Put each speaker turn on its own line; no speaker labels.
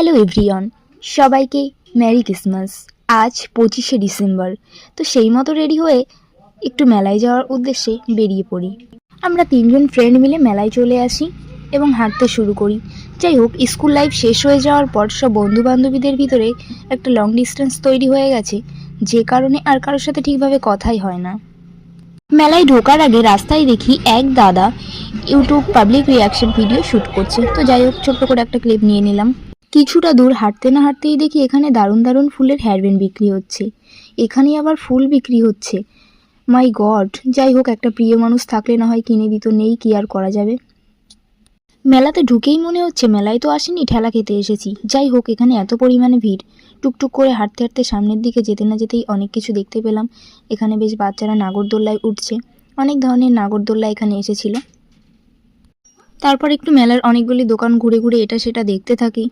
Hello everyone, সবাইকে merry Christmas. আজ 25শে December. তো সেই মতো রেডি হয়ে একটু মেলায় যাওয়ার উদ্দেশ্যে বেরিয়ে পড়ি। আমরা 3জন ফ্রেন্ড মিলে মেলায় চলে আসি এবং হাঁটতে শুরু করি। যাই হোক, স্কুল লাইফ শেষ হয়ে যাওয়ার পর সব বন্ধু বান্ধবীদের ভিতরে একটা লং ডিস্টেন্স তৈরি হয়ে গেছে, যে কারণে আর কারোর সাথে ঠিকভাবে কথাই হয় না। মেলায় ঢোকার আগে রাস্তায় দেখি এক দাদা YouTube public reaction video shoot করছে। তো যাই হোক, ছোট্ট করে একটা ক্লিপ নিয়ে নিলাম। কিছুটা দূর হাঁটতে না হাঁটতেই দেখি এখানে দারুণ দারুণ ফুলের হেয়ারব্যান্ড বিক্রি হচ্ছে। এখানে আবার ফুল বিক্রি হচ্ছে, মাই গড। যাই হোক, একটা প্রিয় মানুষ থাকলে না হয় কিনে দিত, নেই কি আর করা যাবে। মেলাতে ঢুকেই মনে হচ্ছে মেলায় তো আসেনি, ঠেলা খেতে এসেছি। যাই হোক, এখানে এত পরিমাণে ভিড়। টুকটুক করে হাঁটতে হাঁটতে সামনের দিকে যেতে না যেতেই অনেক কিছু দেখতে পেলাম। এখানে বেশ বাচ্চারা নাগরদোল্লায় উঠছে, অনেক ধরনের নাগরদোল্লা এখানে এসেছিল। তারপর একটু মেলার অনেকগুলি দোকান ঘুরে ঘুরে এটা সেটা দেখতে থাকি।